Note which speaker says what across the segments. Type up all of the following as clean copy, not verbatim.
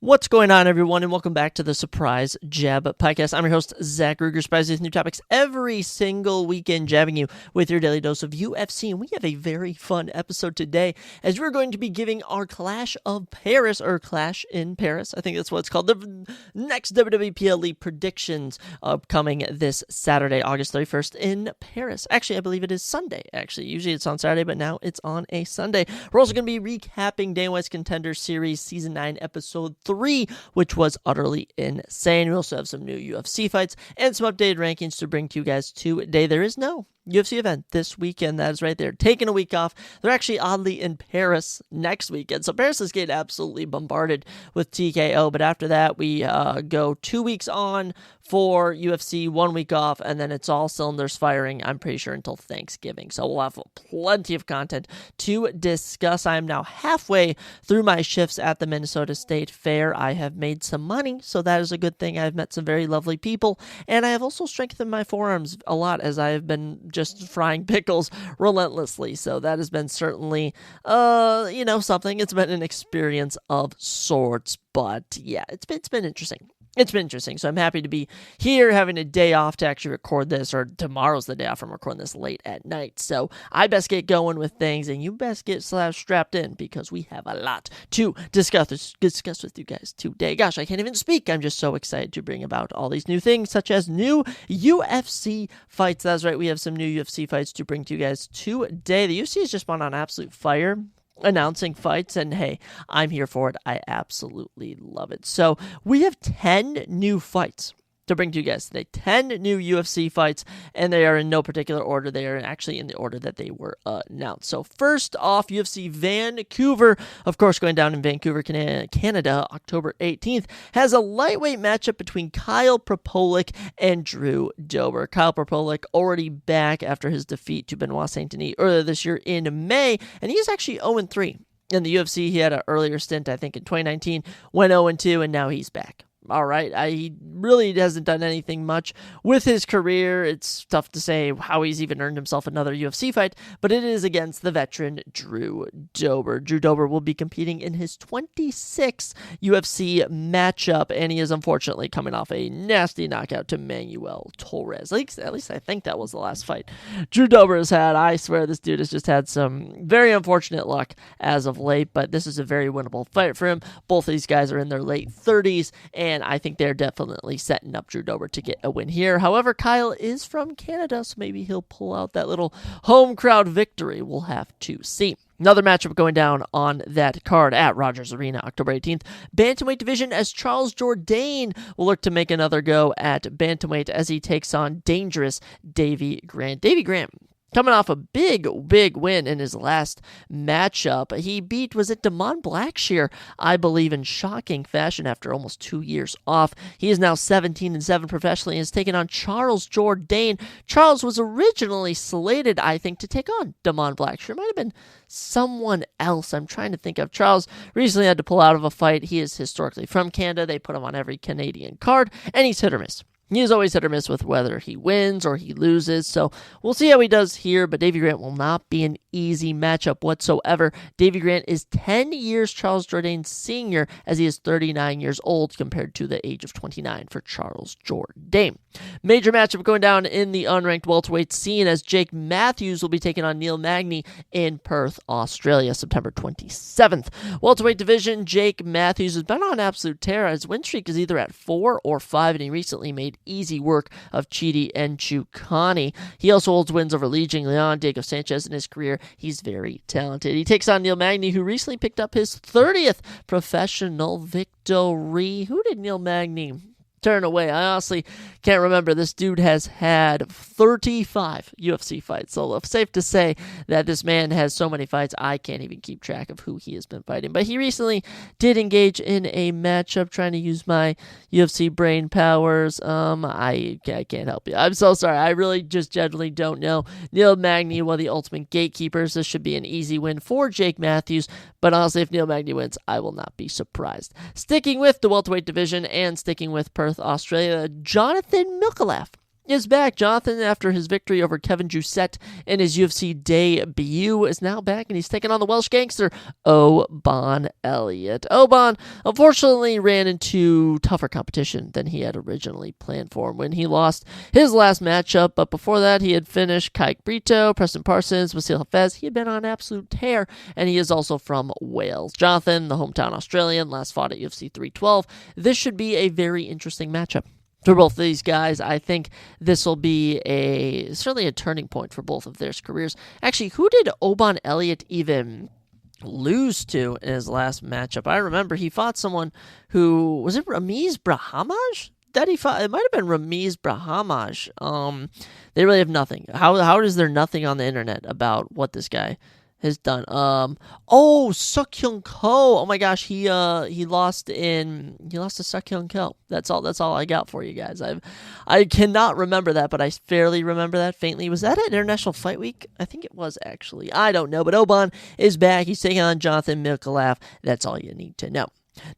Speaker 1: What's going on, everyone, and welcome back to the Surprise Jab Podcast. I'm your host, Zach Ruger, surprised with new topics every single weekend, jabbing you with your daily dose of UFC. And we have a very fun episode today, as we're going to be giving our Clash of Paris, or Clash in Paris, I think that's what it's called, the next WWE PLE predictions upcoming this Saturday, August 31st in Paris. Actually, I believe it is Sunday, actually. Usually it's on Saturday, but now it's on a Sunday. We're also going to be recapping Dana White's Contender Series Season 9, Episode 3, which was utterly insane. We also have some new UFC fights and some updated rankings to bring to you guys today. There is no UFC event this weekend. That is right. They're taking a week off. They're actually oddly in Paris next weekend. So Paris is getting absolutely bombarded with TKO. But after that, we go 2 weeks on for UFC, 1 week off, and then it's all cylinders firing, I'm pretty sure, until Thanksgiving. So we'll have plenty of content to discuss. I am now halfway through my shifts at the Minnesota State Fair. I have made some money, so that is a good thing. I've met some very lovely people, and I have also strengthened my forearms a lot as I have been just frying pickles relentlessly. So that has been certainly, something. It's been an experience of sorts, but yeah, it's been interesting. It's been interesting, so I'm happy to be here having a day off to actually record this, or tomorrow's the day off. I'm recording this late at night, so I best get going with things, and you best get strapped in, because we have a lot to discuss with you guys today. Gosh, I can't even speak. I'm just so excited to bring about all these new things, such as new UFC fights. That's right, we have some new UFC fights to bring to you guys today. The UFC has just been on absolute fire announcing fights, and hey, I'm here for it. I absolutely love it. So we have 10 new fights to bring to you guys today. 10 new UFC fights, and they are in no particular order. They are actually in the order that they were announced. So first off, UFC Vancouver, of course, going down in Vancouver, Canada, October 18th, has a lightweight matchup between Kyle Propolic and Drew Dober. Kyle Propolic already back after his defeat to Benoit Saint-Denis earlier this year in May, and he's actually 0-3. In the UFC, he had an earlier stint, I think, in 2019, went 0-2, and now he's back. All right, he really hasn't done anything much with his career. It's tough to say how he's even earned himself another UFC fight, but it is against the veteran Drew Dober. Drew Dober will be competing in his 26th UFC matchup, and he is unfortunately coming off a nasty knockout to Manuel Torres. At least I think that was the last fight Drew Dober has had. I swear this dude has just had some very unfortunate luck as of late, but this is a very winnable fight for him. Both of these guys are in their late 30s, and I think they're definitely setting up Drew Dober to get a win here. However, Kyle is from Canada, so maybe he'll pull out that little home crowd victory. We'll have to see. Another matchup going down on that card at Rogers Arena, October 18th. Bantamweight division, as Charles Jourdain will look to make another go at bantamweight as he takes on dangerous Davy Grant. Davy Grant, coming off a big win in his last matchup. He beat, was it Damon Blackshear, I believe, in shocking fashion after almost 2 years off. He is now 17-7 professionally and has taken on Charles Jourdain. Charles was originally slated, I think, to take on Damon Blackshear. It might have been someone else I'm trying to think of. Charles recently had to pull out of a fight. He is historically from Canada. They put him on every Canadian card, and he's hit or miss. He is always hit or miss with whether he wins or he loses, so we'll see how he does here, but Davy Grant will not be an easy matchup whatsoever. Davy Grant is 10 years Charles Jourdain's senior, as he is 39 years old compared to the age of 29 for Charles Jourdain. Major matchup going down in the unranked welterweight scene, as Jake Matthews will be taking on Neil Magny in Perth, Australia, September 27th. Welterweight division, Jake Matthews has been on absolute tear. His win streak is either at 4 or 5, and he recently made easy work of Chidi and Chukani. He also holds wins over Li Jingliang, Diego Sanchez in his career. He's very talented. He takes on Neil Magny, who recently picked up his 30th professional victory. Who did Neil Magny turn away? I honestly can't remember. This dude has had 35 UFC fights, so it's safe to say that this man has so many fights, I can't even keep track of who he has been fighting. But he recently did engage in a matchup, trying to use my UFC brain powers. I can't help you. I'm so sorry. I really just generally don't know. Neil Magny, one of the ultimate gatekeepers. This should be an easy win for Jake Matthews, but honestly, if Neil Magny wins, I will not be surprised. Sticking with the welterweight division and sticking with Perth, Australia, Jonathan Milkalaf is back. Jonathan, after his victory over Kevin Jousset in his UFC debut, is now back, and he's taking on the Welsh gangster, Oban Elliott. Oban, unfortunately, ran into tougher competition than he had originally planned for him when he lost his last matchup, but before that, he had finished Kike Brito, Preston Parsons, Wasil Hafez. He had been on an absolute tear, and he is also from Wales. Jonathan, the hometown Australian, last fought at UFC 312. This should be a very interesting matchup for both of these guys. I think this will be certainly a turning point for both of their careers. Actually, who did Oban Elliott even lose to in his last matchup? I remember he fought someone who, was it Ramiz Brahimaj that he fought? It might have been Ramiz Brahimaj. They really have nothing. How is there nothing on the internet about what this guy has done? Seokhyun Ko. Oh my gosh, he lost to Seokhyun Ko. That's all I got for you guys. I cannot remember that, but I fairly remember that faintly. Was that at International Fight Week? I think it was, actually. I don't know, but Oban is back. He's taking on Jonathan Mikalav. That's all you need to know.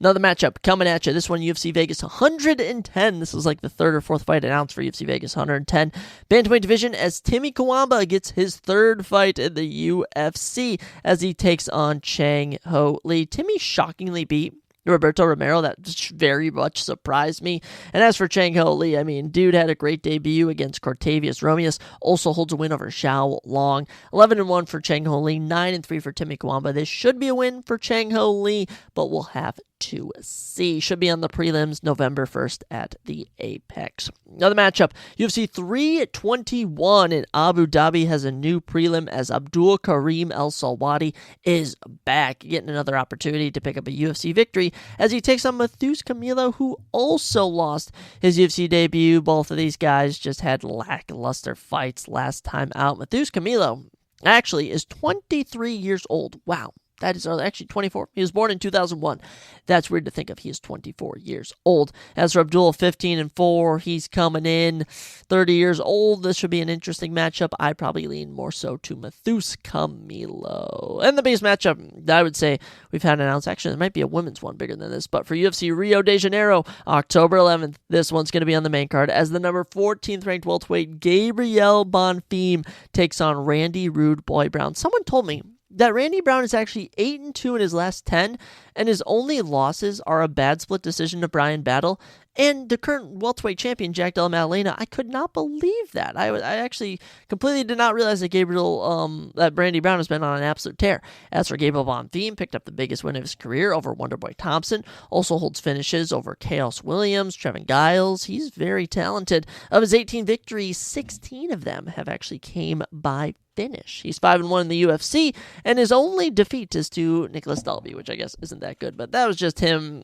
Speaker 1: Another matchup coming at you. This one, UFC Vegas 110. This is like the third or fourth fight announced for UFC Vegas 110. Bantamweight division, as Timmy Kawamba gets his third fight in the UFC as he takes on Chang Ho Lee. Timmy shockingly beat Roberto Romero. That just very much surprised me. And as for Chang Ho Lee, I mean, dude had a great debut against Cortavius Romeus. Also holds a win over Xiao Long. 11-1 for Chang Ho Lee. 9-3 for Timmy Kawamba. This should be a win for Chang Ho Lee, but we'll have to see. Should be on the prelims November 1st at the Apex. Another matchup, UFC 321 in Abu Dhabi has a new prelim as Abdul Karim El Salwadi is back, getting another opportunity to pick up a UFC victory as he takes on Matheus Camilo, who also lost his UFC debut. Both of these guys just had lackluster fights last time out. Matheus Camilo actually is 23 years old. Wow. That is actually 24. He was born in 2001. That's weird to think of. He is 24 years old. As for Abdul, 15-4. He's coming in 30 years old. This should be an interesting matchup. I probably lean more so to Matheus Camilo. And the biggest matchup that I would say we've had announced, actually, there might be a women's one bigger than this, but for UFC Rio de Janeiro, October 11th, this one's going to be on the main card as the number 14th ranked welterweight Gabriel Bonfim takes on Randy Rude Boy Brown. Someone told me that Randy Brown is actually 8-2 in his last 10, and his only losses are a bad split decision to Brian Battle and the current welterweight champion, Jack Della Maddalena. I could not believe that. I actually completely did not realize that Randy Brown has been on an absolute tear. As for Gabriel Bonfim, picked up the biggest win of his career over Wonderboy Thompson, also holds finishes over Chaos Williams, Trevin Giles. He's very talented. Of his 18 victories, 16 of them have actually came by finish. He's 5-1 in the UFC, and his only defeat is to Nicholas Dalby, which I guess isn't that good, but that was just him,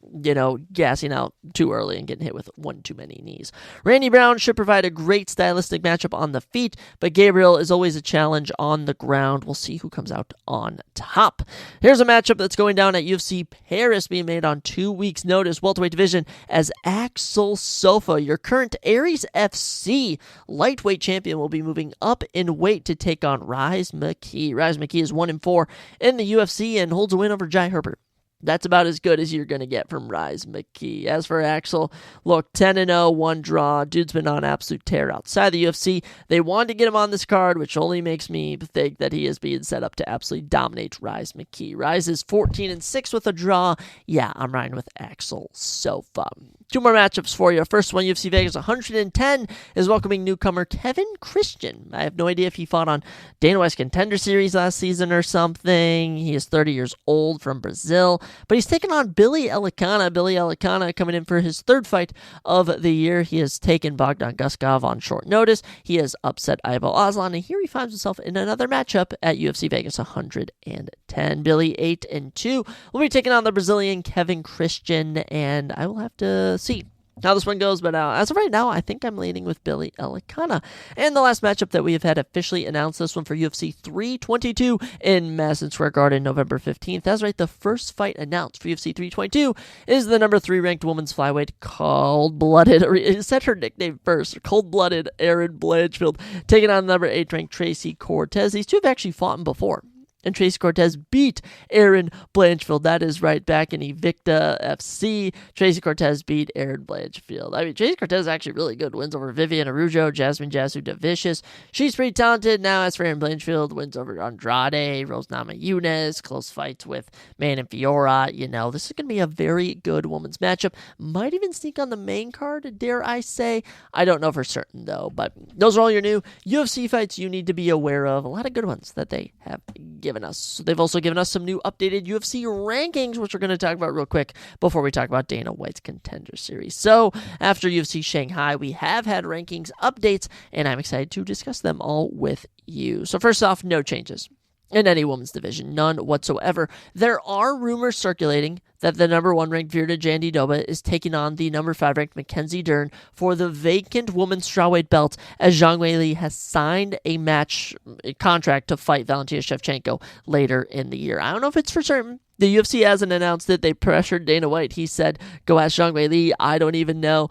Speaker 1: gassing out too early and getting hit with one too many knees. Randy Brown should provide a great stylistic matchup on the feet, but Gabriel is always a challenge on the ground. We'll see who comes out on top. Here's a matchup that's going down at UFC Paris, being made on 2 weeks' notice, welterweight division, as Axel Sofa, your current Aries FC lightweight champion, will be moving up in weight to take on Rise McKee. Rise McKee is 1-4 in the UFC and holds a win over Jai Herbert. That's about as good as you're going to get from Rise McKee. As for Axel, look, 10-0, 1 draw. Dude's been on absolute tear outside the UFC. They wanted to get him on this card, which only makes me think that he is being set up to absolutely dominate Rise McKee. Rise is 14-6 with a draw. Yeah, I'm riding with Axel Sofa. 2 more matchups for you. First one, UFC Vegas 110 is welcoming newcomer Kevin Christian. I have no idea if he fought on Dana White's Contender Series last season or something. He is 30 years old, from Brazil, but he's taken on Billy Elikana. Billy Elikana coming in for his third fight of the year. He has taken Bogdan Guskov on short notice. He has upset Ivo Aslan, and here he finds himself in another matchup at UFC Vegas 110. Billy 8-2 will be taking on the Brazilian Kevin Christian, and I will have to see how this one goes, but as of right now, I think I'm leaning with Billy Elikana. And the last matchup that we have had officially announced, this one for UFC 322 in Madison Square Garden, November 15th. That's right, the first fight announced for UFC 322 is the number 3 ranked women's flyweight, cold-blooded, it said her nickname first, cold-blooded Erin Blanchfield, taking on the number 8 ranked Tracy Cortez. These two have actually fought before And Tracy Cortez beat Erin Blanchfield. That is right, back in Invicta FC. Tracy Cortez beat Erin Blanchfield. I mean, Tracy Cortez is actually really good. Wins over Vivian Araujo, Jasmine Jasu DeVicious. She's pretty talented. Now, as for Erin Blanchfield, wins over Andrade, Rose Namajunas, close fights with Manon Fiora. You know, this is going to be a very good women's matchup. Might even sneak on the main card, dare I say. I don't know for certain, though. But those are all your new UFC fights you need to be aware of. A lot of good ones that they have given us. They've also given us some new updated UFC rankings, which we're going to talk about real quick before we talk about Dana White's Contender Series. So, after UFC Shanghai, we have had rankings updates, and I'm excited to discuss them all with you. So, first off, no changes in any women's division, none whatsoever. There are rumors circulating that the number 1 ranked Virna Jandiroba is taking on the number 5 ranked Mackenzie Dern for the vacant women's strawweight belt, as Zhang Weili has signed a contract to fight Valentina Shevchenko later in the year. I don't know if it's for certain. The UFC hasn't announced it. They pressured Dana White. He said, go ask Zhang Weili. I don't even know.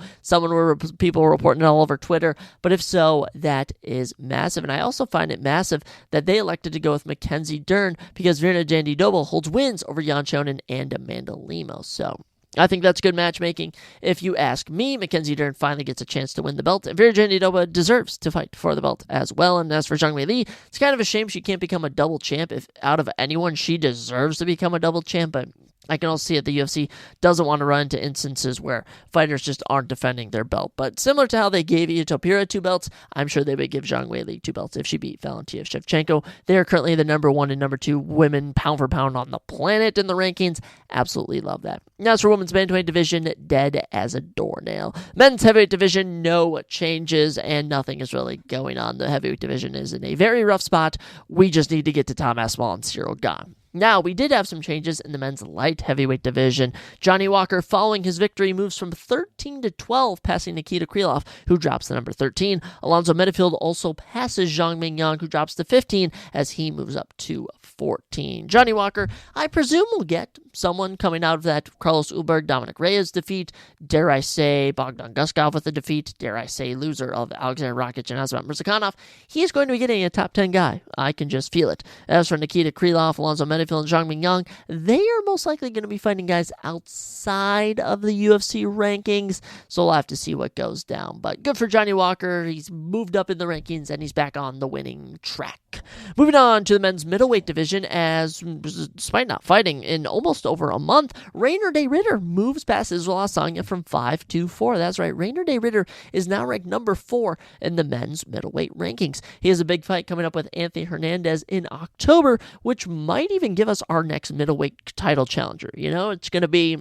Speaker 1: People were reporting it all over Twitter. But if so, that is massive. And I also find it massive that they elected to go with Mackenzie Dern because Virna Jandiroba holds wins over Yan Chonin and Amanda Lemos. So I think that's good matchmaking. If you ask me, Mackenzie Dern finally gets a chance to win the belt, and Virna Jandiroba deserves to fight for the belt as well. And as for Zhang Weili, it's kind of a shame she can't become a double champ. If out of anyone, she deserves to become a double champ, but I can also see that the UFC doesn't want to run into instances where fighters just aren't defending their belt. But similar to how they gave Io Topira 2 belts, I'm sure they would give Zhang Weili 2 belts if she beat Valentina Shevchenko. They are currently the number 1 and number 2 women pound for pound on the planet in the rankings. Absolutely love that. Now, as for women's bantamweight division, dead as a doornail. Men's heavyweight division, no changes, and nothing is really going on. The heavyweight division is in a very rough spot. We just need to get to Tom Aspinall and Cyril Gane. Now, we did have some changes in the men's light heavyweight division. Johnny Walker, following his victory, moves from 13 to 12, passing Nikita Krylov, who drops to number 13. Alonzo Metafield also passes Zhang Mingyang, who drops to 15, as he moves up to 14. Johnny Walker, I presume, will get someone coming out of that Carlos Ulberg, Dominic Reyes defeat. Dare I say Bogdan Guskov with a defeat. Dare I say loser of Alexander Rakic and Azamat Murzakanov. He is going to be getting a top 10 guy. I can just feel it. As for Nikita Krylov, Alonzo Metafield, and Zhang Mingyang, they are most likely going to be fighting guys outside of the UFC rankings, so we'll have to see what goes down. But good for Johnny Walker. He's moved up in the rankings, and he's back on the winning track. Moving on to the men's middleweight division, as despite not fighting in almost over a month, Rainer De Ritter moves past Israel Adesanya from 5 to 4. That's right, Rainer De Ritter is now ranked number 4 in the men's middleweight rankings. He has a big fight coming up with Anthony Hernandez in October, which might even give us our next middleweight title challenger. You know, it's going to be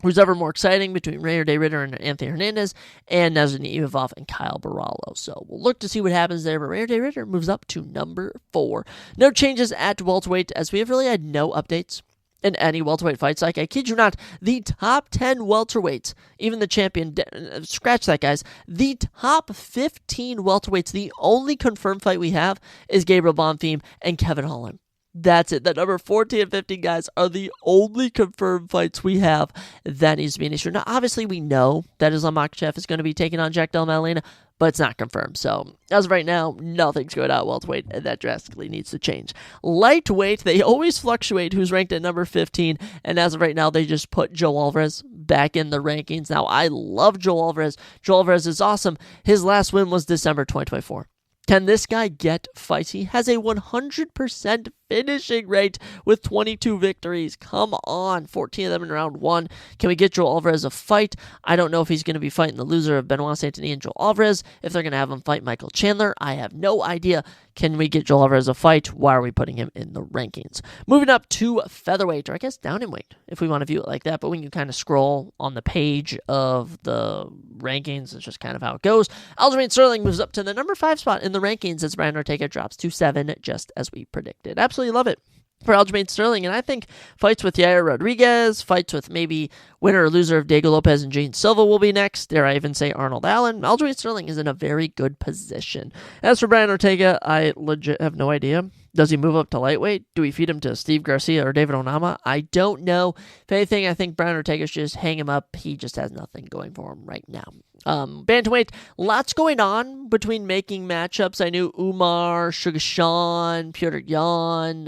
Speaker 1: who's ever more exciting between Rainer De Ritter and Anthony Hernandez, and Nazarene Imavov and Kyle Barallo. So we'll look to see what happens there, but Rainer De Ritter moves up to number 4. No changes at welterweight, as we have really had no updates in any welterweight fights. Like, I kid you not, the top 10 welterweights, even the champion, scratch that, guys, the top 15 welterweights, the only confirmed fight we have is Gabriel Bonfim and Kevin Holland. That's it. The number 14 and 15 guys are the only confirmed fights we have. That needs to be an issue. Now, obviously, we know that Islam Makhachev is going to be taking on Jack Del Maddalena, but it's not confirmed. So, as of right now, nothing's going out welterweight, and that drastically needs to change. Lightweight, they always fluctuate who's ranked at number 15, and as of right now, they just put Joe Alvarez back in the rankings. Now, I love Joe Alvarez. Joe Alvarez is awesome. His last win was December 2024. Can this guy get fights? He has a 100% finishing rate with 22 victories. Come on, 14 of them in round 1. Can we get Joel Alvarez a fight? I don't know if he's going to be fighting the loser of Benoit Saint-Denis and Joel Alvarez. If they're going to have him fight Michael Chandler, I have no idea. Can we get Joel Alvarez a fight? Why are we putting him in the rankings? Moving up to featherweight, or I guess down in weight, if we want to view it like that. But when you kind of scroll on the page of the rankings, it's just kind of how it goes. Aljamain Sterling moves up to the number 5 spot in the rankings as Brian Ortega drops to 7, just as we predicted. Absolutely love it for Aljamain Sterling, and I think fights with Yair Rodriguez, fights with maybe winner or loser of Diego Lopez and Jane Silva will be next. Dare I even say Arnold Allen? Aljamain Sterling is in a very good position. As for Brian Ortega, I legit have no idea. Does he move up to lightweight? Do we feed him to Steve Garcia or David Onama? I don't know. If anything, I think Brian Ortega should just hang him up. He just has nothing going for him right now. Bantamweight, lots going on between making matchups. I knew Umar, Sugar Sean, Petr Yan,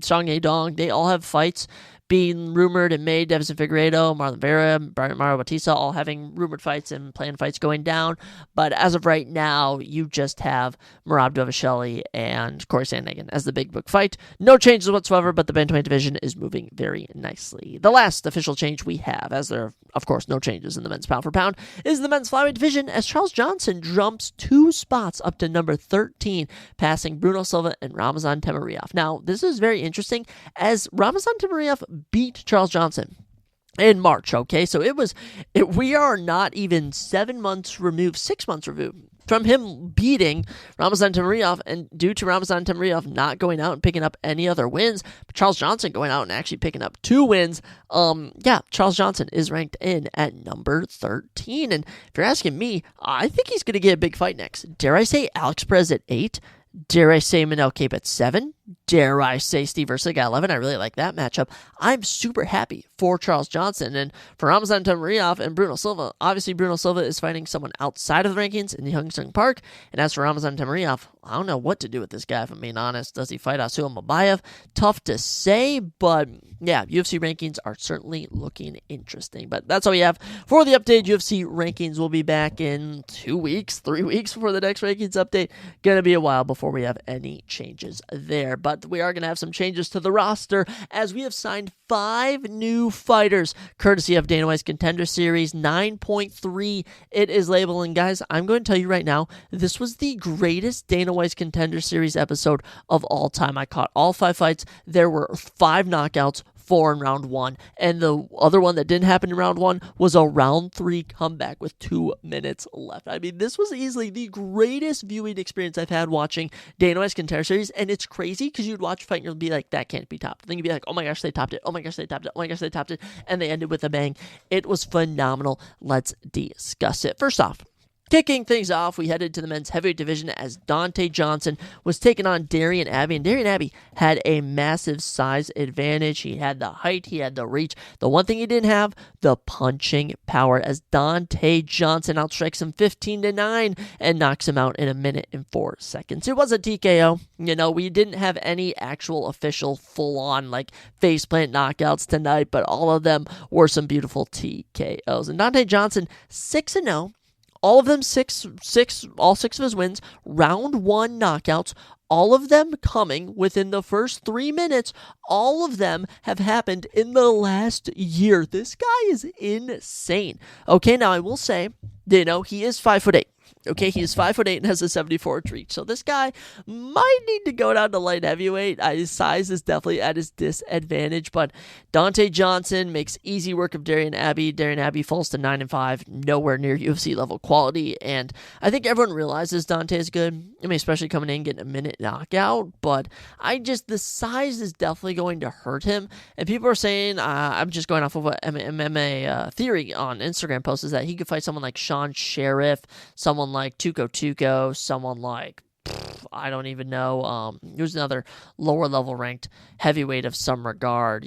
Speaker 1: Song Yadong, they all have fights being rumored and made. Davison Figueiredo, Marlon Vera, Mario Bautista, all having rumored fights and planned fights going down. But as of right now, you just have Merab Dvalishvili and Corey Sandhagen as the big book fight. No changes whatsoever, but the bantamweight division is moving very nicely. The last official change we have, as there are, of course, no changes in the men's pound for pound, is the men's flyweight division, as Charles Johnson jumps 2 spots up to number 13, passing Bruno Silva and Ramazan Temuriyov. Now, this is very interesting, as Ramazan Temuriyov beat Charles Johnson in March, okay? So we are not even 6 months removed from him beating Ramazan Temuriyov, and due to Ramazan Temuriyov not going out and picking up any other wins, but Charles Johnson going out and actually picking up 2 wins, Charles Johnson is ranked in at number 13, and if you're asking me, I think he's going to get a big fight next. Dare I say Alex Perez at 8? Dare I say Manel Kape at 7? Dare I say Steve Erceg at 11? I really like that matchup. I'm super happy for Charles Johnson and for Ramazan Temuriyov and Bruno Silva. Obviously, Bruno Silva is fighting someone outside of the rankings in Hyungsung Park. And as for Ramazan Temuriyov, I don't know what to do with this guy, if I'm being honest. Does he fight Asua Mabayev? Tough to say, but yeah, UFC rankings are certainly looking interesting. But that's all we have for the update. UFC rankings will be back in 2 weeks, 3 weeks before the next rankings update. Gonna be a while before we have any changes there. But we are going to have some changes to the roster as we have signed 5 new fighters, courtesy of Dana White's Contender Series 9.3. It is labeled, and guys, I'm going to tell you right now, this was the greatest Dana White's Contender Series episode of all time. I caught all 5 fights. There were 5 knockouts, 4 in round 1, and the other one that didn't happen in round 1 was a round 3 comeback with 2 minutes left. I mean, this was easily the greatest viewing experience I've had watching Dana White's Contender Series, and it's crazy because you'd watch a fight and you'd be like, that can't be topped. Then you'd be like, oh my gosh, they topped it. Oh my gosh, they topped it. Oh my gosh, they topped it. And they ended with a bang. It was phenomenal. Let's discuss it. First off, kicking things off, we headed to the men's heavyweight division as Dante Johnson was taking on Darian Abbey, and Darian Abbey had a massive size advantage. He had the height, he had the reach. The one thing he didn't have, the punching power, as Dante Johnson outstrikes him 15-9 and knocks him out in 1 minute and 4 seconds. It was a TKO. You know, we didn't have any actual official full-on like faceplant knockouts tonight, but all of them were some beautiful TKOs. And Dante Johnson 6-0. All of them all 6 of his wins, round 1 knockouts, all of them coming within the first 3 minutes. All of them have happened in the last year. This guy is insane. Okay, now I will say, you know, he is 5'8". Okay, he is 5'8" and has a 74 reach. So this guy might need to go down to light heavyweight. His size is definitely at his disadvantage, but Dante Johnson makes easy work of Darian Abbey. Darian Abbey falls to 9-5, nowhere near UFC level quality, and I think everyone realizes Dante is good. I mean, especially coming in getting a minute knockout, but the size is definitely going to hurt him. And people are saying, I'm just going off of what MMA Theory on Instagram posts, is that he could fight someone like Sean Sheriff, someone like Tuco, someone like, I don't even know, who's another lower level ranked heavyweight of some regard.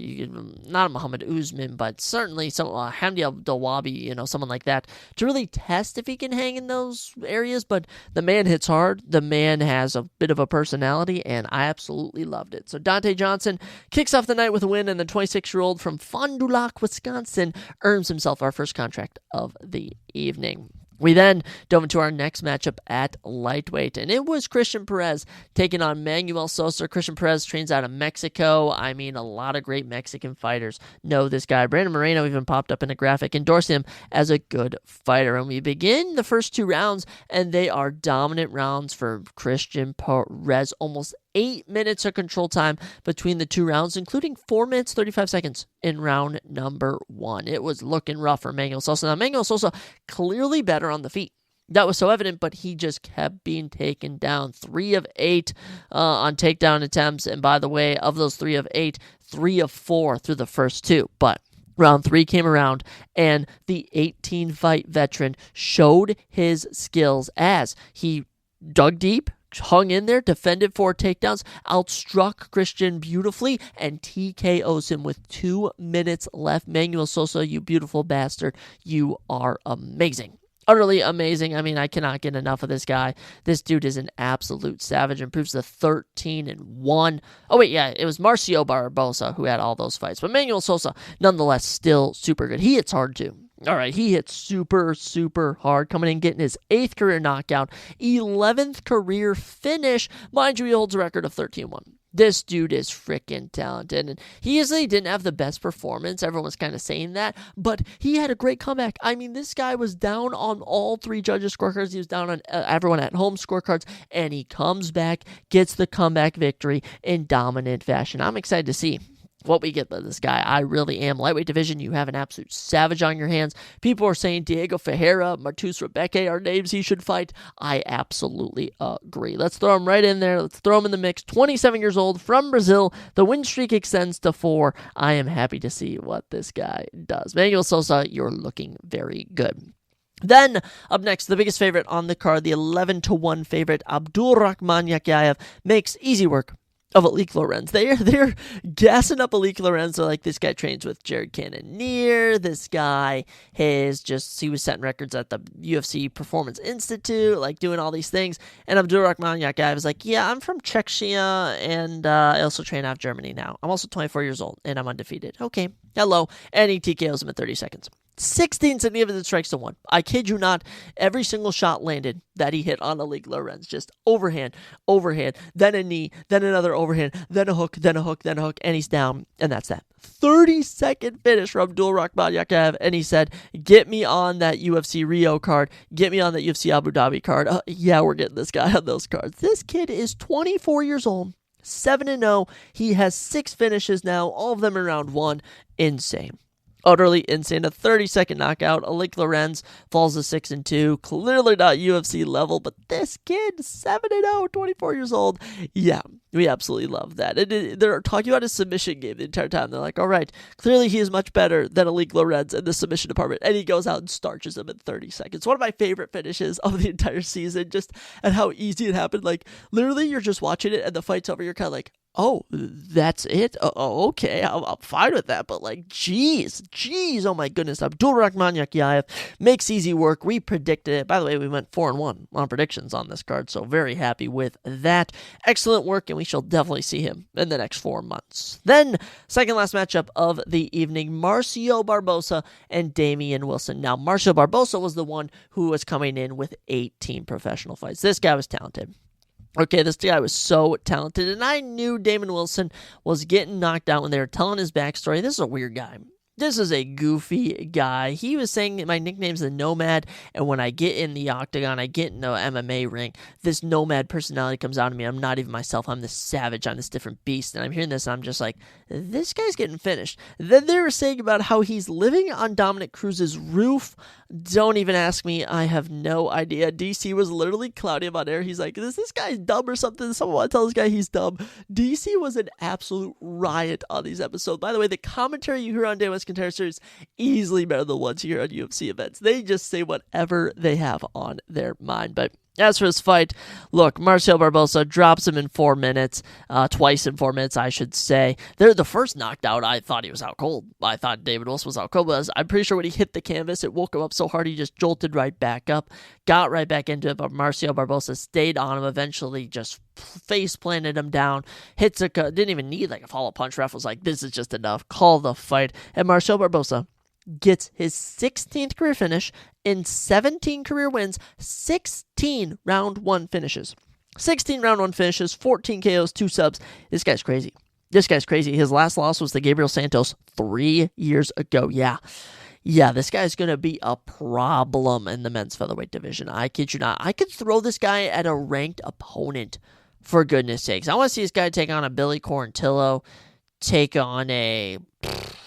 Speaker 1: Not Muhammad Usman, but certainly some Hamdi Abdelwabi, you know, someone like that, to really test if he can hang in those areas. But the man hits hard. The man has a bit of a personality, and I absolutely loved it. So Dante Johnson kicks off the night with a win, and the 26-year-old from Fond du Lac, Wisconsin, earns himself our first contract of the evening. We then dove into our next matchup at lightweight, and it was Christian Perez taking on Manuel Sosa. Christian Perez trains out of Mexico. I mean, a lot of great Mexican fighters know this guy. Brandon Moreno even popped up in a graphic endorsing him as a good fighter. And we begin the first 2 rounds, and they are dominant rounds for Christian Perez. Almost 8 minutes of control time between the 2 rounds, including 4 minutes, 35 seconds in round number 1. It was looking rough for Manuel Sosa. Now, Manuel Sosa clearly better on the feet. That was so evident, but he just kept being taken down. 3 of 8 on takedown attempts. And by the way, of those 3 of 8, 3 of 4 through the first 2. But round 3 came around, and the 18-fight veteran showed his skills as he dug deep, hung in there, defended 4 takedowns, outstruck Christian beautifully, and TKOs him with 2 minutes left. Manuel Sosa, you beautiful bastard, you are amazing. Utterly amazing. I mean, I cannot get enough of this guy. This dude is an absolute savage. Improves to 13-1. Oh, wait, yeah, it was Marcio Barbosa who had all those fights. But Manuel Sosa, nonetheless, still super good. He hits hard, too. All right, he hits super, super hard, coming in, getting his 8th career knockout, 11th career finish. Mind you, he holds a record of 13-1. This dude is freaking talented, and he easily didn't have the best performance. Everyone was kind of saying that, but he had a great comeback. I mean, this guy was down on all 3 judges' scorecards. He was down on everyone at home scorecards, and he comes back, gets the comeback victory in dominant fashion. I'm excited to see what we get by this guy. I really am. Lightweight division, you have an absolute savage on your hands. People are saying Diego Ferreira, Martus Rebecca are names he should fight. I absolutely agree. Let's throw him right in there. Let's throw him in the mix. 27 years old, from Brazil. The win streak extends to 4. I am happy to see what this guy does. Manuel Sosa, you're looking very good. Then, up next, the biggest favorite on the card, the 11-1 favorite, Abdulrahman Yakayev, makes easy work of Alik Lorenz. They're gassing up Alik Lorenz. They're like, this guy trains with Jared Cannonier. This guy he was setting records at the UFC Performance Institute, like doing all these things. And Abdulrahman Yakayev is like, yeah, I'm from Czechia, and I also train out of Germany now. I'm also 24 years old, and I'm undefeated. Okay, hello. And he TKOs him in 30 seconds. 16 significant strikes to 1. I kid you not. Every single shot landed that he hit on Alik Lorenz. Just overhand, then a knee, then another overhand, then a hook, then a hook, then a hook, and he's down. And that's that. 30-second finish from Abdulrahman Yakayev, and he said, get me on that UFC Rio card. Get me on that UFC Abu Dhabi card. Yeah, we're getting this guy on those cards. This kid is 24 years old, 7-0. He has 6 finishes now, all of them in round 1. Insane. Utterly insane. A 30-second knockout. Alik Lorenz falls to 6-2. Clearly not UFC level, but this kid, 7-0, 24 years old. Yeah, we absolutely love that. They're talking about his submission game the entire time. They're like, all right, clearly he is much better than Alik Lorenz in the submission department. And he goes out and starches him in 30 seconds. One of my favorite finishes of the entire season, just at how easy it happened. Like, literally, you're just watching it, and the fight's over. You're kind of like, oh, that's it? Oh, okay, I'm fine with that, but like, jeez, oh my goodness. Abdulrahman Yakayev makes easy work. We predicted it. By the way, we went 4-1 on predictions on this card, so very happy with that. Excellent work, and we shall definitely see him in the next 4 months. Then, second last matchup of the evening, Marcio Barbosa and Damian Wilson. Now, Marcio Barbosa was the one who was coming in with 18 professional fights. This guy was talented. Okay, this guy was so talented, and I knew Damon Wilson was getting knocked out when they were telling his backstory. This is a weird guy. This is a goofy guy. He was saying my nickname's the Nomad, and when I get in the octagon, I get in the MMA ring, this Nomad personality comes out of me. I'm not even myself. I'm this savage. I'm this different beast, and I'm hearing this, and I'm just like, this guy's getting finished. Then they were saying about how he's living on Dominic Cruz's roof. Don't even ask me. I have no idea. DC was literally clouding him on air. He's like, is this guy dumb or something? Someone want to tell this guy he's dumb. DC was an absolute riot on these episodes. By the way, the commentary you hear on DWCS Contender Series easily better than the ones you hear on UFC events. They just say whatever they have on their mind. But as for his fight, look, Marcio Barbosa drops him in 4 minutes, twice in 4 minutes, I should say. The first knockout, I thought he was out cold. I thought David Wilson was out cold, but I'm pretty sure when he hit the canvas, it woke him up so hard he just jolted right back up, got right back into it, but Marcio Barbosa stayed on him, eventually just face planted him down, didn't even need like a follow punch. Ref was like, this is just enough, call the fight, and Marcio Barbosa gets his 16th career finish in 17 career wins, 16 round 1 finishes. 16 round 1 finishes, 14 KOs, 2 subs. This guy's crazy. His last loss was to Gabriel Santos 3 years ago. Yeah, this guy's going to be a problem in the men's featherweight division. I kid you not. I could throw this guy at a ranked opponent, for goodness sakes. I want to see this guy take on a Billy Quarantillo, take on a...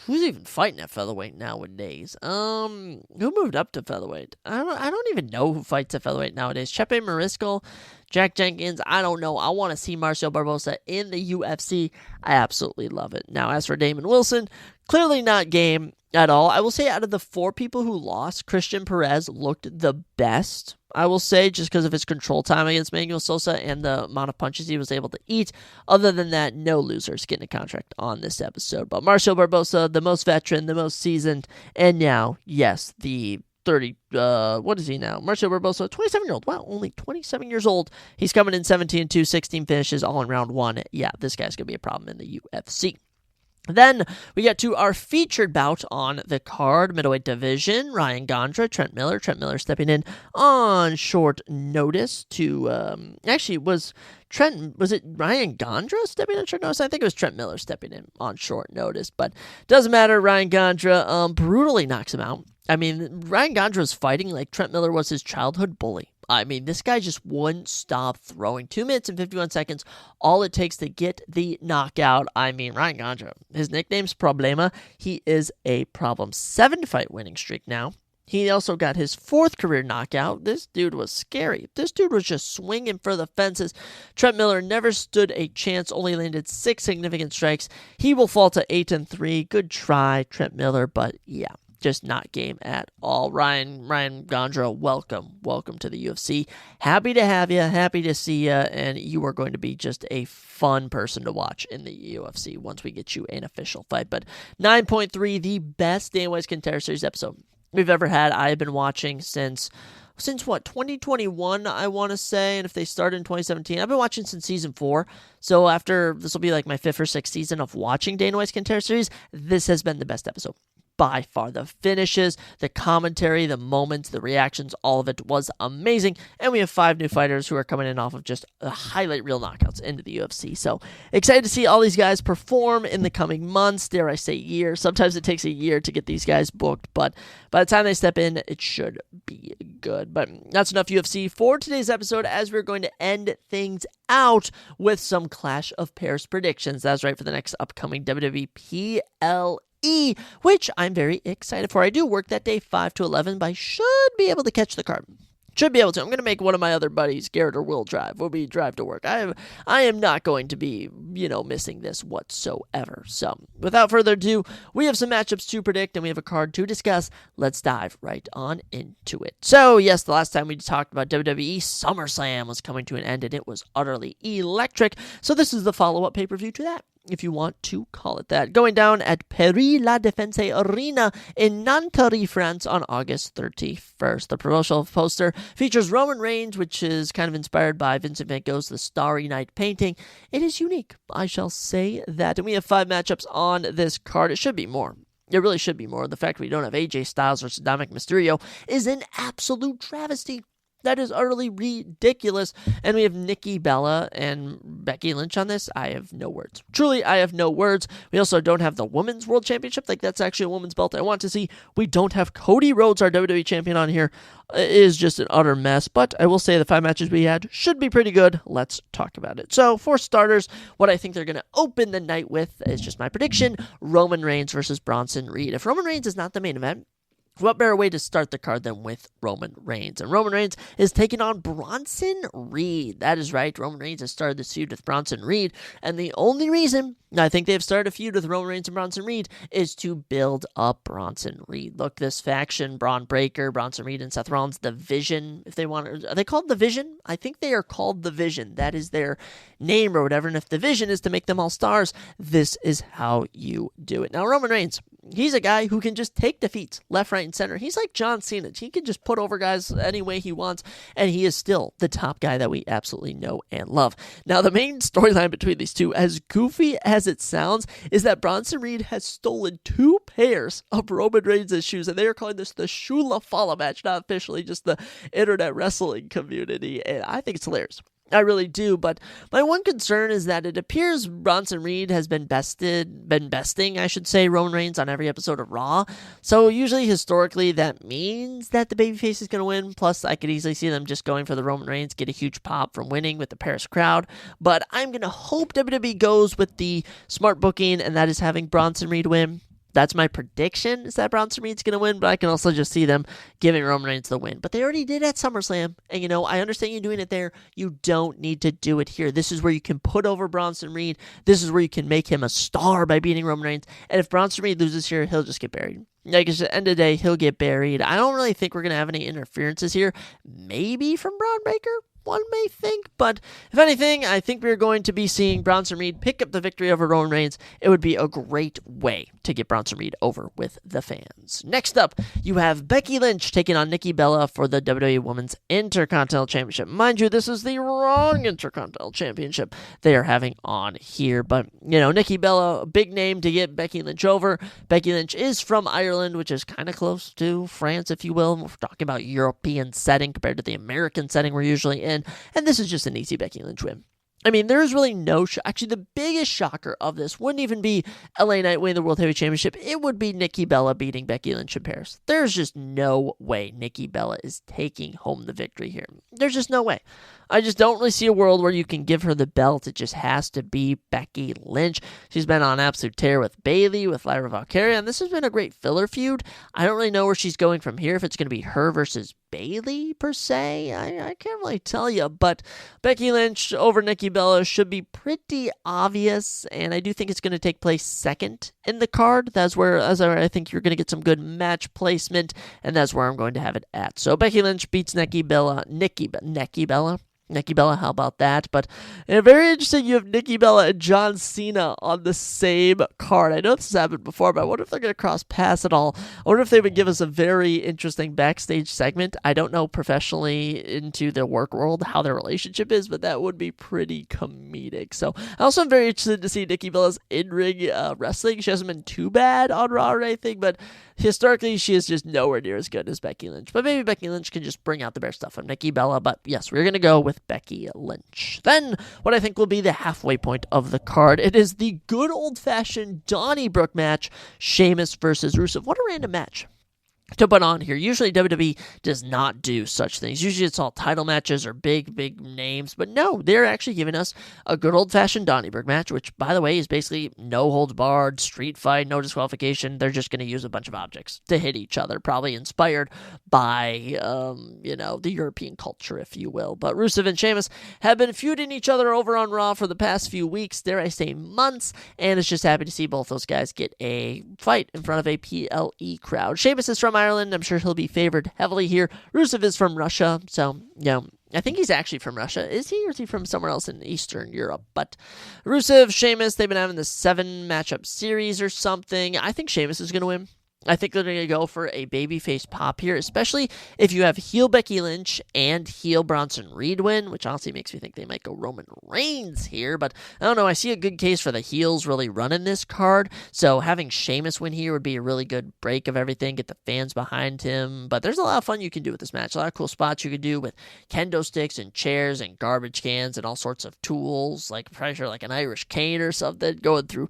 Speaker 1: Who's even fighting at featherweight nowadays? Who moved up to featherweight? I don't even know who fights at featherweight nowadays. Chepe Mariscal, Jack Jenkins, I don't know. I want to see Marcio Barbosa in the UFC. I absolutely love it. Now, as for Damon Wilson, clearly not game at all. I will say out of the 4 people who lost, Christian Perez looked the best. I will say, just because of his control time against Manuel Sosa and the amount of punches he was able to eat. Other than that, no losers getting a contract on this episode. But Marcio Barbosa, the most veteran, the most seasoned, and now, yes, the 30, what is he now? Marcio Barbosa, 27-year-old. Wow, only 27 years old. He's coming in 17-2, 16 finishes, all in round 1. Yeah, this guy's going to be a problem in the UFC. Then we get to our featured bout on the card, middleweight division. Ryan Gondra, Trent Miller. Trent Miller stepping in on short notice to, was it Ryan Gondra stepping in on short notice? I think it was Trent Miller stepping in on short notice, but doesn't matter. Ryan Gondra brutally knocks him out. I mean, Ryan Gondra was fighting like Trent Miller was his childhood bully. I mean, this guy just wouldn't stop throwing. 2 minutes and 51 seconds, all it takes to get the knockout. I mean, Ryan Gondra, his nickname's Problema. He is a problem. 7-fight winning streak now. He also got his 4th career knockout. This dude was scary. This dude was just swinging for the fences. Trent Miller never stood a chance, only landed 6 significant strikes. He will fall to 8-3. Good try, Trent Miller, but yeah. Just not game at all. Ryan Gondra, welcome to the UFC. Happy to have you, happy to see you, and you are going to be just a fun person to watch in the UFC once we get you an official fight. But 9.3, the best Dana White's Contender Series episode we've ever had. I have been watching since what, 2021, I want to say, and if they started in 2017, I've been watching since season 4, so after, this will be like my 5th or 6th season of watching Dana White's Contender Series, this has been the best episode. By far. The finishes, the commentary, the moments, the reactions, all of it was amazing. And we have 5 new fighters who are coming in off of just highlight reel knockouts into the UFC. So excited to see all these guys perform in the coming months, dare I say years. Sometimes it takes a year to get these guys booked, but by the time they step in, it should be good. But that's enough UFC for today's episode, as we're going to end things out with some Clash of Pairs predictions. That's right, for the next upcoming WWE PLE, which I'm very excited for. I do work that day 5 to 11, but I should be able to catch the card. Should be able to. I'm going to make one of my other buddies, Garrett or Will, drive. We'll be drive to work. I am not going to be, missing this whatsoever. So, without further ado, we have some matchups to predict, and we have a card to discuss. Let's dive right on into it. So, yes, the last time we talked about WWE, SummerSlam was coming to an end, and it was utterly electric. So, this is the follow-up pay-per-view to that, if you want to call it that. Going down at Paris-La Défense Arena in Nanterre, France on August 31st. The promotional poster features Roman Reigns, which is kind of inspired by Vincent van Gogh's The Starry Night painting. It is unique, I shall say that. And we have 5 matchups on this card. It should be more. It really should be more. The fact we don't have AJ Styles versus Dominic Mysterio is an absolute travesty. That is utterly ridiculous. And we have Nikki Bella and Becky Lynch on this. I have no words. Truly, I have no words. We also don't have the Women's World Championship. Like, that's actually a woman's belt I want to see. We don't have Cody Rhodes, our WWE champion, on here. It is just an utter mess. But I will say the 5 matches we had should be pretty good. Let's talk about it. So, for starters, what I think they're going to open the night with is just my prediction: Roman Reigns versus Bronson Reed. If Roman Reigns is not the main event, what better way to start the card than with Roman Reigns? And Roman Reigns is taking on Bronson Reed. That is right. Roman Reigns has started this feud with Bronson Reed. And the only reason I think they've started a feud with Roman Reigns and Bronson Reed is to build up Bronson Reed. Look, this faction, Braun Breaker, Bronson Reed, and Seth Rollins, the Vision, if they want, are they called the Vision? I think they are called the Vision. That is their name or whatever. And if the Vision is to make them all stars, this is how you do it. Now, Roman Reigns, he's a guy who can just take defeats left, right, and center. He's like John Cena. He can just put over guys any way he wants, and he is still the top guy that we absolutely know and love. Now, the main storyline between these two, as goofy as it sounds, is that Bronson Reed has stolen 2 pairs of Roman Reigns' shoes, and they are calling this the Shula Fala match, not officially, just the internet wrestling community, and I think it's hilarious. I really do, but my one concern is that it appears Bronson Reed has been besting, I should say, Roman Reigns on every episode of Raw. So usually, historically, that means that the babyface is going to win. Plus, I could easily see them just going for the Roman Reigns, get a huge pop from winning with the Paris crowd. But I'm going to hope WWE goes with the smart booking, and that is having Bronson Reed win. That's my prediction, is that Bronson Reed's going to win, but I can also just see them giving Roman Reigns the win. But they already did at SummerSlam, and I understand you doing it there. You don't need to do it here. This is where you can put over Bronson Reed. This is where you can make him a star by beating Roman Reigns. And if Bronson Reed loses here, he'll just get buried. Like, at the end of the day, he'll get buried. I don't really think we're going to have any interferences here. Maybe from Braun Breaker, one may think. But if anything, I think we're going to be seeing Bronson Reed pick up the victory over Roman Reigns. It would be a great way to get Bronson Reed over with the fans. Next up, you have Becky Lynch taking on Nikki Bella for the WWE Women's Intercontinental Championship. Mind you, this is the wrong Intercontinental Championship they are having on here. But, Nikki Bella, a big name to get Becky Lynch over. Becky Lynch is from Ireland, which is kind of close to France, if you will. We're talking about European setting compared to the American setting we're usually in. And this is just an easy Becky Lynch win. I mean, there is really no actually, the biggest shocker of this wouldn't even be LA Knight winning the World Heavyweight Championship. It would be Nikki Bella beating Becky Lynch in Paris. There's just no way Nikki Bella is taking home the victory here. There's just no way. I just don't really see a world where you can give her the belt. It just has to be Becky Lynch. She's been on absolute tear with Bayley, with Lyra Valkyria, and this has been a great filler feud. I don't really know where she's going from here, if it's going to be her versus Bayley, per se. I can't really tell you, but Becky Lynch over Nikki Bella should be pretty obvious, and I do think it's going to take place second in the card. That's where I think you're going to get some good match placement, and that's where I'm going to have it at. So Becky Lynch beats Nikki Bella, how about that? But very interesting, you have Nikki Bella and John Cena on the same card. I know this has happened before, but I wonder if they're going to cross paths at all. I wonder if they would give us a very interesting backstage segment. I don't know professionally into their work world how their relationship is, but that would be pretty comedic. So I also am very interested to see Nikki Bella's in-ring wrestling. She hasn't been too bad on Raw or anything, but historically she is just nowhere near as good as Becky Lynch. But maybe Becky Lynch can just bring out the better stuff from Nikki Bella. But yes, we're going to go with Becky Lynch. Then, what I think will be the halfway point of the card, it is the good old-fashioned Donnybrook match, Sheamus versus Rusev. What a random match to put on here. Usually WWE does not do such things. Usually it's all title matches or big names, but no, they're actually giving us a good old-fashioned Donnybrook match, which, by the way, is basically no holds barred, street fight, no disqualification. They're just going to use a bunch of objects to hit each other, probably inspired by, the European culture, if you will. But Rusev and Sheamus have been feuding each other over on Raw for the past few weeks, dare I say months, and it's just happy to see both those guys get a fight in front of a PLE crowd. Sheamus is from Ireland. I'm sure he'll be favored heavily here. Rusev is from Russia, so, I think he's actually from Russia. Is he, or is he from somewhere else in Eastern Europe? But Rusev, Sheamus, they've been having this 7-matchup series or something. I think Sheamus is going to win. I think they're going to go for a babyface pop here, especially if you have heel Becky Lynch and heel Bronson Reed win, which honestly makes me think they might go Roman Reigns here, but I don't know. I see a good case for the heels really running this card, so having Sheamus win here would be a really good break of everything, get the fans behind him, but there's a lot of fun you can do with this match, a lot of cool spots you can do with kendo sticks and chairs and garbage cans and all sorts of tools, like pressure, like an Irish cane or something, going through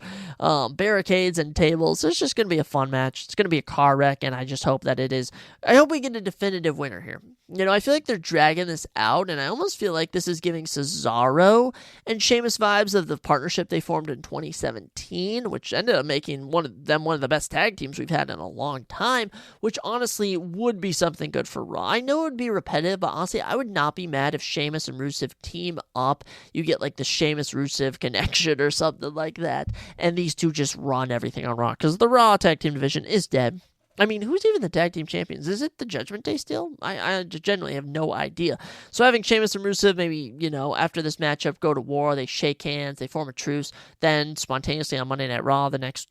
Speaker 1: barricades and tables. It's just going to be a fun match. It's going to be a car wreck, and I just hope that it is. I hope we get a definitive winner here. I feel like they're dragging this out, and I almost feel like this is giving Cesaro and Sheamus vibes of the partnership they formed in 2017, which ended up making one of the best tag teams we've had in a long time, which honestly would be something good for Raw. I know it would be repetitive, but honestly, I would not be mad if Sheamus and Rusev team up. You get like the Sheamus-Rusev connection or something like that, and these two just run everything on Raw, because the Raw tag team division is dead. I mean, who's even the tag team champions? Is it the Judgment Day still? I generally have no idea. So having Sheamus and Rusev maybe, after this matchup go to war, they shake hands, they form a truce, then spontaneously on Monday Night Raw the next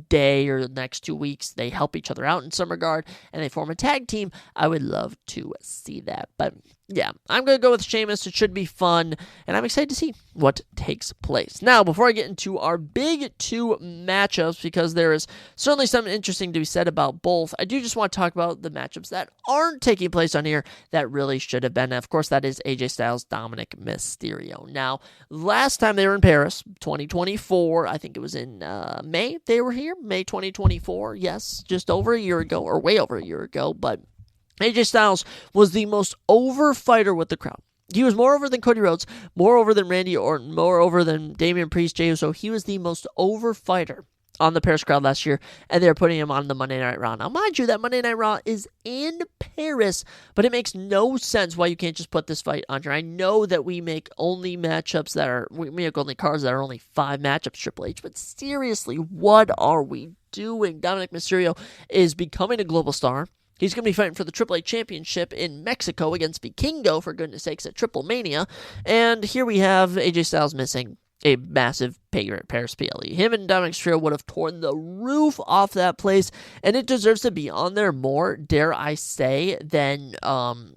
Speaker 1: day or the next 2 weeks, they help each other out in some regard, and they form a tag team. I would love to see that. But yeah, I'm going to go with Sheamus. It should be fun, and I'm excited to see what takes place. Now, before I get into our big 2 matchups, because there is certainly something interesting to be said about both, I do just want to talk about the matchups that aren't taking place on here that really should have been. And of course, that is AJ Styles, Dominic Mysterio. Now, last time they were in Paris, 2024, I think it was in May they were here, May 2024, yes, just over a year ago, or way over a year ago, but AJ Styles was the most over fighter with the crowd. He was more over than Cody Rhodes, more over than Randy Orton, more over than Damian Priest, Jey Uso. He was the most over fighter on the Paris crowd last year, and they're putting him on the Monday Night Raw. Now, mind you, that Monday Night Raw is in Paris, but it makes no sense why you can't just put this fight on here. I know that we make only matchups we make only cards that are only 5 matchups, Triple H, but seriously, what are we doing? Dominic Mysterio is becoming a global star. He's going to be fighting for the AAA Championship in Mexico against Vikingo, for goodness sakes, at Triple Mania. And here we have AJ Styles missing a massive Paris PLE. Him and Dominic Mysterio would have torn the roof off that place, and it deserves to be on there more, dare I say, than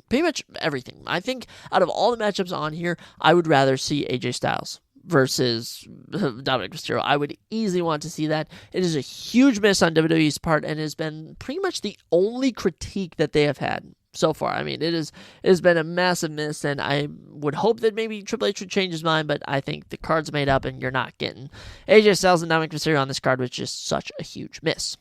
Speaker 1: pretty much everything. I think out of all the matchups on here, I would rather see AJ Styles versus Dominic Mysterio. I would easily want to see that. It is a huge miss on WWE's part, and has been pretty much the only critique that they have had so far. I mean, it has been a massive miss, and I would hope that maybe Triple H would change his mind, but I think the card's made up, and you're not getting AJ Styles and Dominic Mysterio on this card, which is just a huge miss.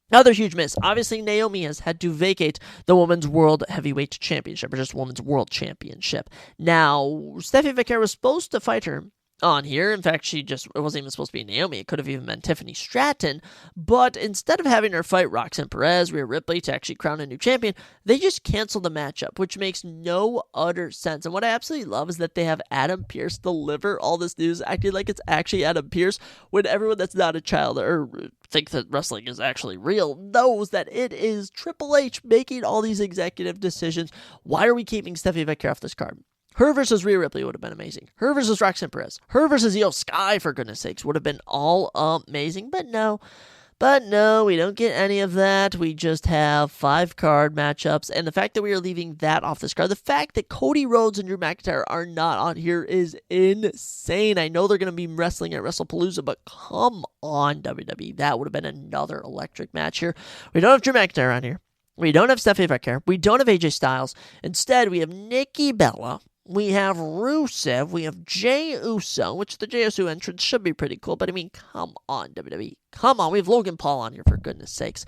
Speaker 1: Another huge miss. Obviously, Naomi has had to vacate the Women's World Heavyweight Championship, or just Women's World Championship. Now, Steffi Vaquero was supposed to fight her on here. In fact, it wasn't even supposed to be Naomi. It could have even been Tiffany Stratton. But instead of having her fight Roxanne Perez, Rhea Ripley to actually crown a new champion, they just canceled the matchup, which makes no utter sense. And what I absolutely love is that they have Adam Pearce deliver all this news, acting like it's actually Adam Pearce, when everyone that's not a child or think that wrestling is actually real knows that it is Triple H making all these executive decisions. Why are we keeping Steffi Vaquero off this card? Her versus Rhea Ripley would have been amazing. Her versus Roxanne Perez. Her versus Io Sky, for goodness sakes, would have been all amazing. But no, we don't get any of that. We just have 5-card matchups. And the fact that we are leaving that off this card, the fact that Cody Rhodes and Drew McIntyre are not on here is insane. I know they're going to be wrestling at WrestlePalooza, but come on, WWE. That would have been another electric match here. We don't have Drew McIntyre on here. We don't have Steffi Vaquero. We don't have AJ Styles. Instead, we have Nikki Bella. We have Rusev. We have Jey Uso, which the Jey Uso entrance should be pretty cool. But, I mean, come on, WWE. Come on. We have Logan Paul on here, for goodness sakes.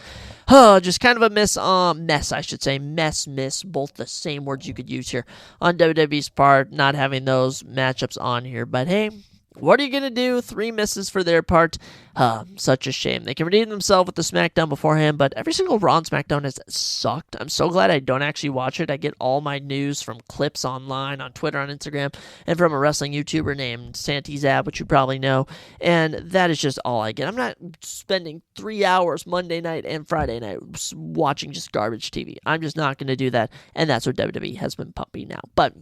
Speaker 1: Just kind of a mess, I should say. Miss. Both the same words you could use here on WWE's part, not having those matchups on here. But, hey, what are you going to do? 3 misses for their part. Such a shame. They can redeem themselves with the SmackDown beforehand, but every single Raw and SmackDown has sucked. I'm so glad I don't actually watch it. I get all my news from clips online, on Twitter, on Instagram, and from a wrestling YouTuber named Santi Zab, which you probably know, and that is just all I get. I'm not spending 3 hours Monday night and Friday night watching just garbage TV. I'm just not going to do that, and that's what WWE has been pumping now. But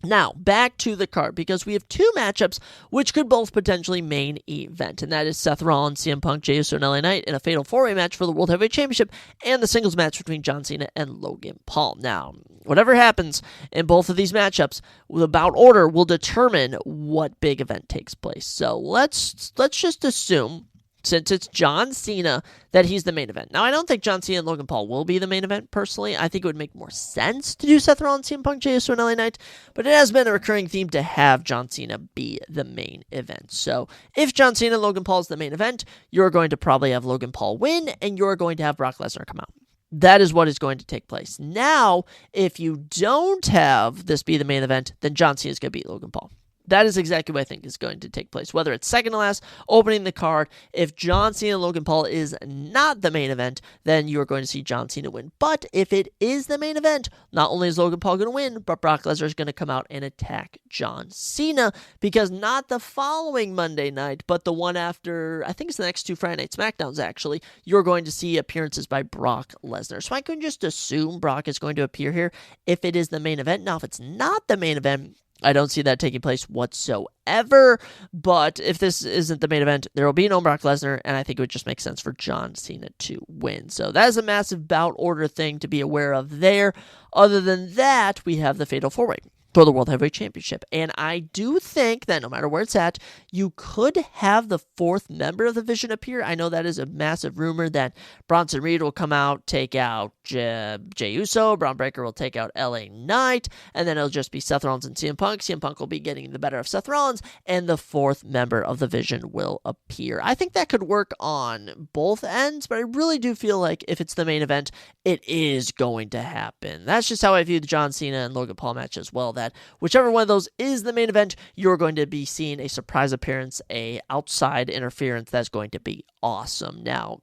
Speaker 1: now, back to the card, because we have 2 matchups which could both potentially main event, and that is Seth Rollins, CM Punk, Jey Uso, and LA Knight in a fatal 4-way match for the World Heavyweight Championship, and the singles match between John Cena and Logan Paul. Now, whatever happens in both of these matchups, the bout order will determine what big event takes place. So let's just assume, since it's John Cena, that he's the main event. Now, I don't think John Cena and Logan Paul will be the main event, personally. I think it would make more sense to do Seth Rollins, CM Punk, Jey Uso, and LA Knight, but it has been a recurring theme to have John Cena be the main event. So, if John Cena and Logan Paul is the main event, you're going to probably have Logan Paul win, and you're going to have Brock Lesnar come out. That is what is going to take place. Now, if you don't have this be the main event, then John Cena is going to beat Logan Paul. That is exactly what I think is going to take place. Whether it's second to last, opening the card, if John Cena and Logan Paul is not the main event, then you're going to see John Cena win. But if it is the main event, not only is Logan Paul going to win, but Brock Lesnar is going to come out and attack John Cena, because not the following Monday night, but the one after, I think it's the next 2 Friday Night SmackDowns actually, you're going to see appearances by Brock Lesnar. So I can just assume Brock is going to appear here if it is the main event. Now, if it's not the main event, I don't see that taking place whatsoever, but if this isn't the main event, there will be no Brock Lesnar, and I think it would just make sense for John Cena to win. So that is a massive bout order thing to be aware of there. Other than that, we have the Fatal 4-Way for the World Heavyweight Championship, and I do think that no matter where it's at, you could have the 4th member of the Vision appear. I know that is a massive rumor that Bronson Reed will come out, take out Jey Uso. Braun Breaker will take out LA Knight, and then it'll just be Seth Rollins and CM Punk. CM Punk will be getting the better of Seth Rollins, and the fourth member of the Vision will appear. I think that could work on both ends, but I really do feel like if it's the main event, it is going to happen. That's just how I view the John Cena and Logan Paul match as well, that whichever one of those is the main event, you're going to be seeing a surprise appearance, a outside interference that's going to be awesome. Now,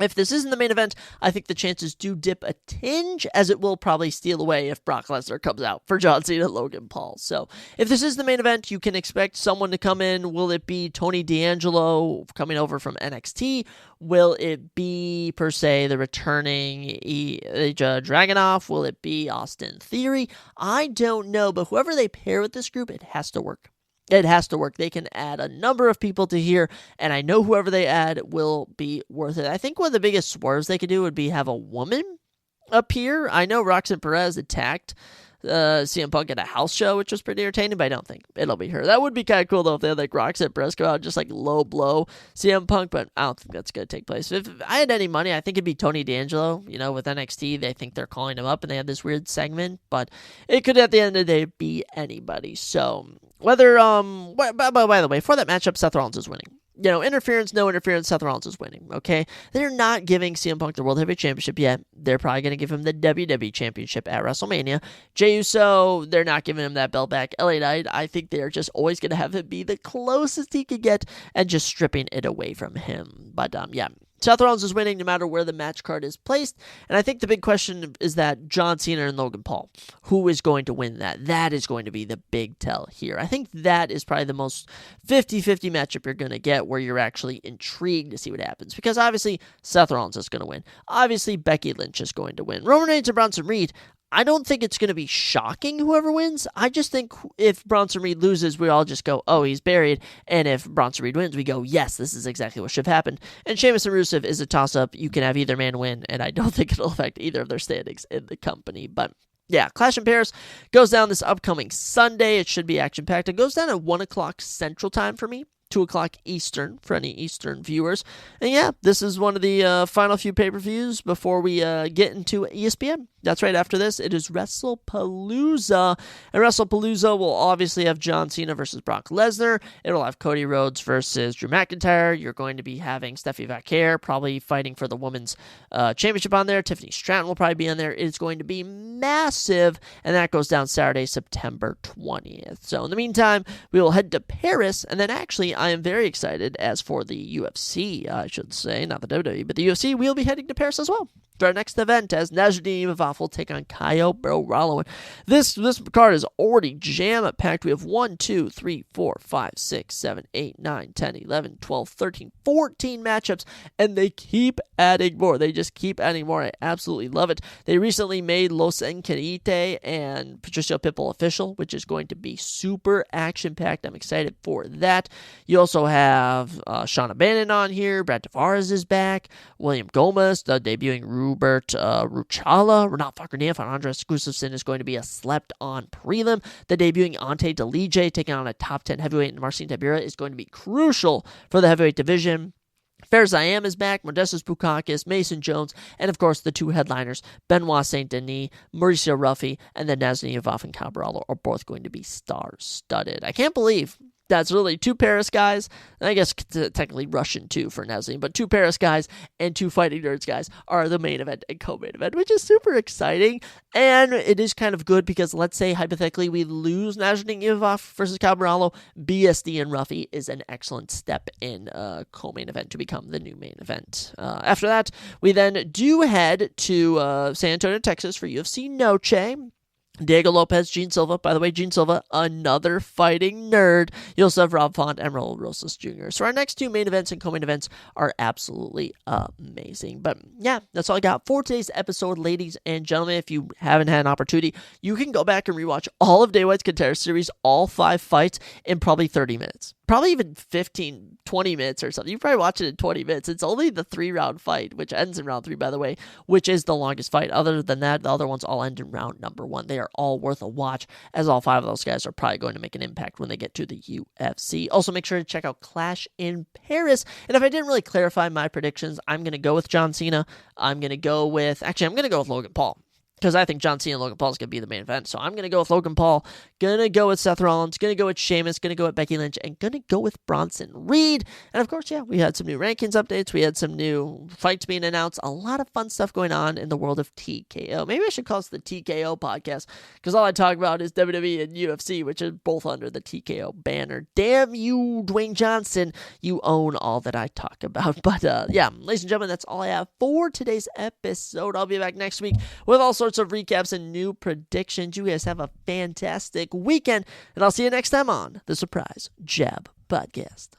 Speaker 1: if this isn't the main event, I think the chances do dip a tinge, as it will probably steal away if Brock Lesnar comes out for John Cena and Logan Paul. So if this is the main event, you can expect someone to come in. Will it be Tony D'Angelo coming over from NXT? Will it be, per se, the returning Ilja Dragunov? Will it be Austin Theory? I don't know, but whoever they pair with this group, it has to work. It has to work. They can add a number of people to here, and I know whoever they add will be worth it. I think one of the biggest swerves they could do would be have a woman appear. I know Roxanne Perez attacked CM Punk at a house show, which was pretty entertaining, but I don't think it'll be her. That would be kind of cool, though, if they had, like, Roxanne Perez go out and just, like, low blow CM Punk, but I don't think that's going to take place. If I had any money, I think it'd be Tony D'Angelo. You know, with NXT, they think they're calling him up, and they have this weird segment, but it could, at the end of the day, be anybody. So, whether, by the way, for that matchup, Seth Rollins is winning. You know, interference, no interference, Seth Rollins is winning, okay? They're not giving CM Punk the World Heavyweight Championship yet. They're probably going to give him the WWE Championship at WrestleMania. Jey Uso, they're not giving him that belt back. LA Knight, I think they're just always going to have it be the closest he could get and just stripping it away from him. But, yeah. Seth Rollins is winning no matter where the match card is placed, and I think the big question is that John Cena and Logan Paul, who is going to win that? That is going to be the big tell here. I think that is probably the most 50-50 matchup you're going to get, where you're actually intrigued to see what happens, because obviously Seth Rollins is going to win. Obviously Becky Lynch is going to win. Roman Reigns and Bronson Reed, I don't think it's going to be shocking whoever wins. I just think if Bronson Reed loses, we all just go, oh, he's buried. And if Bronson Reed wins, we go, yes, this is exactly what should have happened. And Sheamus and Rusev is a toss-up. You can have either man win, and I don't think it'll affect either of their standings in the company. But yeah, Clash in Paris goes down this upcoming Sunday. It should be action-packed. It goes down at 1 o'clock Central Time for me. 2 o'clock Eastern for any Eastern viewers. And yeah, this is one of the final few pay-per-views before we get into ESPN. That's right, after this, it is WrestlePalooza. And WrestlePalooza will obviously have John Cena versus Brock Lesnar. It'll have Cody Rhodes versus Drew McIntyre. You're going to be having Steffi Vaquer probably fighting for the women's championship on there. Tiffany Stratton will probably be on there. It's going to be massive, and that goes down Saturday, September 20th. So in the meantime, we will head to Paris, and then actually I am very excited as for the UFC, I should say, not the WWE, but the UFC, we'll be heading to Paris as well for our next event, as Nasruddin Imavov will take on Caio Borralho. This card is already jam-packed. We have 1, 2, 3, 4, 5, 6, 7, 8, 9, 10, 11, 12, 13, 14 matchups, and they keep adding more. They just keep adding more. I absolutely love it. They recently made Los Encarite and Patricio Pitbull official, which is going to be super action-packed. I'm excited for that. You also have Sean Bannon on here. Brad Tavares is back. William Gomez, debuting Hubert Ruchala, Renat Fakhreddinov, and Andres Gustafsson is going to be a slept-on prelim. The debuting Ante Delije taking on a top 10 heavyweight, Marcin Tybura, is going to be crucial for the heavyweight division. Fair Zayam is back, Modestas Bukauskas, Mason Jones, and of course the two headliners, Benoit Saint Denis, Mauricio Ruffi, and then Nasruddin Imavov and Cabral are both going to be star-studded. I can't believe that's really two Paris guys, I guess technically Russian too for Nasruddin, but two Paris guys and two Fighting Nerds guys are the main event and co-main event, which is super exciting. And it is kind of good because let's say hypothetically we lose Nasruddin Imavov versus Cabral, BSD and Ruffy is an excellent step in co-main event to become the new main event. After that, we then do head to San Antonio, Texas for UFC Noche. Diego Lopez, Gene Silva. By the way, Gene Silva, another Fighting Nerd. You also have Rob Font and Raul Rosas Jr. So our next two main events and co-main events are absolutely amazing. But yeah, that's all I got for today's episode, ladies and gentlemen. If you haven't had an opportunity, you can go back and rewatch all of Day White's Contender Series, all 5 fights, in probably 30 minutes. probably even 15, 20 minutes or something. You probably watch it in 20 minutes. It's only the 3-round fight, which ends in round 3, by the way, which is the longest fight. Other than that, the other ones all end in round number 1. They are all worth a watch, as all 5 of those guys are probably going to make an impact when they get to the UFC. Also, make sure to check out Clash in Paris. And if I didn't really clarify my predictions, I'm going to go with John Cena. I'm going to go with Logan Paul, because I think John Cena and Logan Paul is going to be the main event. So I'm going to go with Logan Paul, going to go with Seth Rollins, going to go with Sheamus, going to go with Becky Lynch, and going to go with Bronson Reed. And of course, we had some new rankings updates. We had some new fights being announced. A lot of fun stuff going on in the world of TKO. Maybe I should call this the TKO podcast, because all I talk about is WWE and UFC, which are both under the TKO banner. Damn you, Dwayne Johnson. You own all that I talk about. But ladies and gentlemen, that's all I have for today's episode. I'll be back next week with all sorts of recaps and new predictions. You guys have a fantastic weekend, and I'll see you next time on the Surprise Jab Podcast.